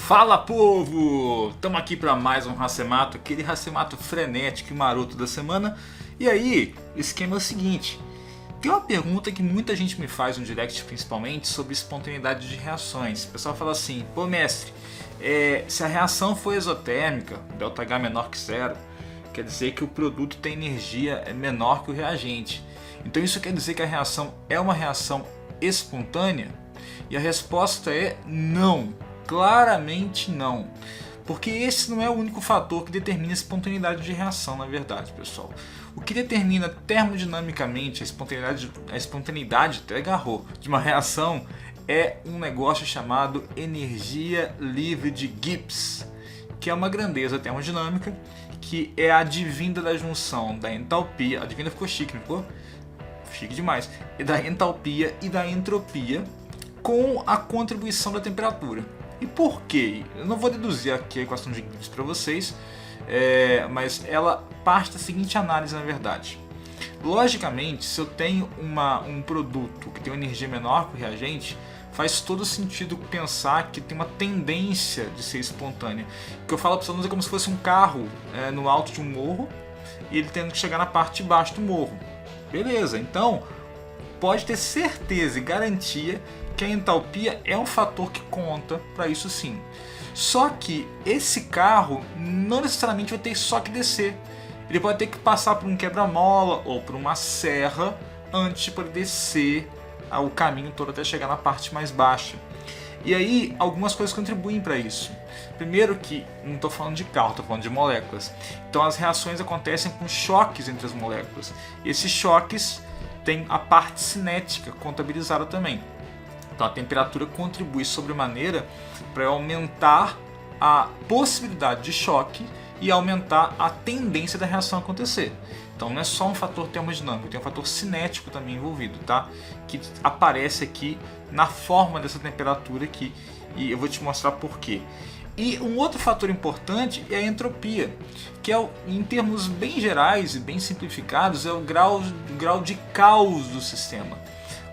Fala, povo! Estamos aqui para mais um Racemato, aquele Racemato frenético e maroto da semana. E aí, o esquema é o seguinte: tem uma pergunta que muita gente me faz no direct, principalmente, sobre espontaneidade de reações. O pessoal fala assim: pô, mestre, se a reação for exotérmica, ΔH menor que zero, quer dizer que o produto tem energia menor que o reagente. Então isso quer dizer que a reação é uma reação espontânea? E a resposta é não. Claramente não, porque esse não é o único fator que determina a espontaneidade de reação, na verdade, pessoal. O que determina termodinamicamente a espontaneidade até agarrou, de uma reação é um negócio chamado energia livre de Gibbs, que é uma grandeza termodinâmica que é advinda da junção da entalpia, advinda ficou chique, não ficou? Chique demais, e da entalpia e da entropia com a contribuição da temperatura. E por quê? Eu não vou deduzir aqui a equação de Gibbs para vocês, mas ela parte da seguinte análise, na verdade. Logicamente, se eu tenho um produto que tem uma energia menor que o reagente, faz todo sentido pensar que tem uma tendência de ser espontânea. O que eu falo para vocês é como se fosse um carro no alto de um morro e ele tendo que chegar na parte de baixo do morro. Beleza, então pode ter certeza e garantia que a entalpia é um fator que conta para isso sim. Só que esse carro não necessariamente vai ter só que descer. Ele pode ter que passar por um quebra-mola ou por uma serra antes de poder descer o caminho todo até chegar na parte mais baixa. E aí algumas coisas contribuem para isso. Primeiro que não estou falando de carro, estou falando de moléculas. Então as reações acontecem com choques entre as moléculas. E esses choques têm a parte cinética contabilizada também. Então a temperatura contribui sobremaneira para aumentar a possibilidade de choque e aumentar a tendência da reação acontecer. Então não é só um fator termodinâmico, tem um fator cinético também envolvido, tá? Que aparece aqui na forma dessa temperatura aqui, e eu vou te mostrar por quê. E um outro fator importante é a entropia, que é, em termos bem gerais e bem simplificados, é o grau de caos do sistema.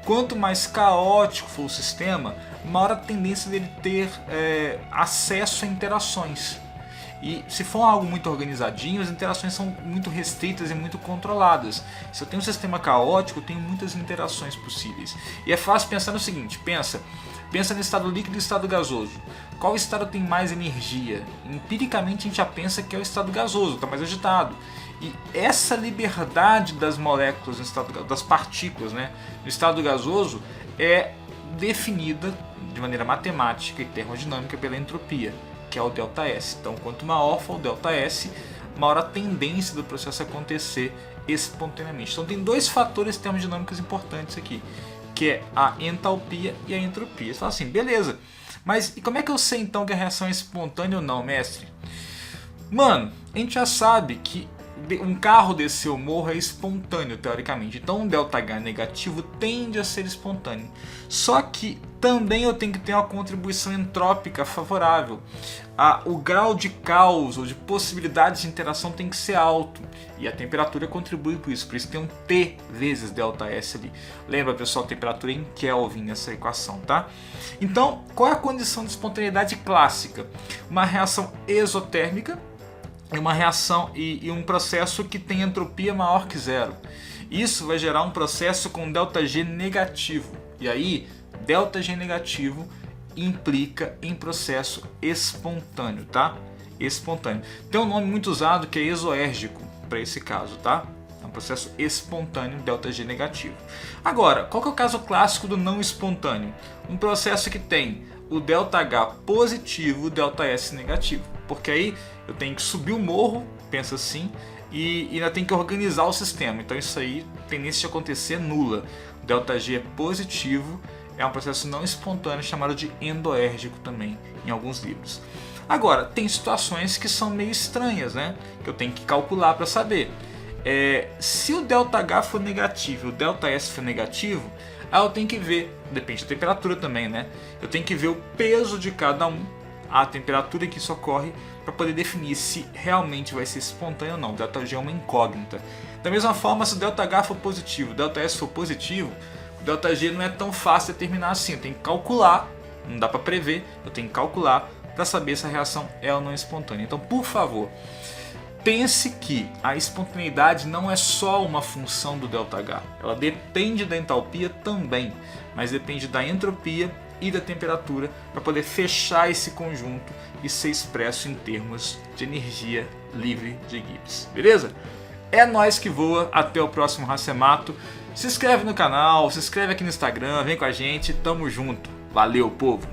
Quanto mais caótico for o sistema, maior a tendência dele ter acesso a interações. E se for algo muito organizadinho, as interações são muito restritas e muito controladas. Se eu tenho um sistema caótico, eu tenho muitas interações possíveis. E é fácil pensar no seguinte, pensa no estado líquido e estado gasoso. Qual estado tem mais energia? Empiricamente a gente já pensa que é o estado gasoso, está mais agitado. E essa liberdade das moléculas, das partículas, no estado gasoso, é definida de maneira matemática e termodinâmica pela entropia, que é o ΔS. Então, quanto maior for o ΔS, maior a tendência do processo acontecer espontaneamente. Então, tem dois fatores termodinâmicos importantes aqui, que é a entalpia e a entropia. Você fala assim, beleza, mas e como é que eu sei então que a reação é espontânea ou não, mestre? Mano, a gente já sabe que um carro descer o morro é espontâneo, teoricamente. Então um ΔH negativo tende a ser espontâneo. Só que também eu tenho que ter uma contribuição entrópica favorável. O grau de caos ou de possibilidades de interação tem que ser alto. E a temperatura contribui com isso. Por isso tem um T vezes ΔS ali. Lembra, pessoal, a temperatura em Kelvin nessa equação, tá? Então, qual é a condição de espontaneidade clássica? Uma reação exotérmica, uma reação e um processo que tem entropia maior que zero. Isso vai gerar um processo com ΔG negativo. E aí, ΔG negativo implica em processo espontâneo, tá? Espontâneo. Tem um nome muito usado que é exoérgico para esse caso, tá? É um processo espontâneo, ΔG negativo. Agora, qual que é o caso clássico do não espontâneo? Um processo que tem o ΔH positivo, o ΔS negativo. Porque aí eu tenho que subir o morro, pensa assim, e ainda tem que organizar o sistema. Então isso aí, tendência de acontecer nula. O ΔG é positivo, é um processo não espontâneo chamado de endoérgico também, em alguns livros. Agora, tem situações que são meio estranhas, que eu tenho que calcular para saber. Se o ΔH for negativo e o ΔS for negativo, aí eu tenho que ver, depende da temperatura também, eu tenho que ver o peso de cada um, a temperatura que isso ocorre, para poder definir se realmente vai ser espontâneo ou não. O ΔG é uma incógnita. Da mesma forma, se o ΔH for positivo, o ΔS for positivo, o ΔG não é tão fácil de determinar assim. Eu tenho que calcular, não dá para prever, eu tenho que calcular para saber se a reação é ou não espontânea. Então, por favor, pense que a espontaneidade não é só uma função do ΔH, ela depende da entalpia também, mas depende da entropia e da temperatura para poder fechar esse conjunto e ser expresso em termos de energia livre de Gibbs. Beleza? É nóis que voa, até o próximo Racemato. Se inscreve no canal, se inscreve aqui no Instagram, vem com a gente, tamo junto. Valeu, povo!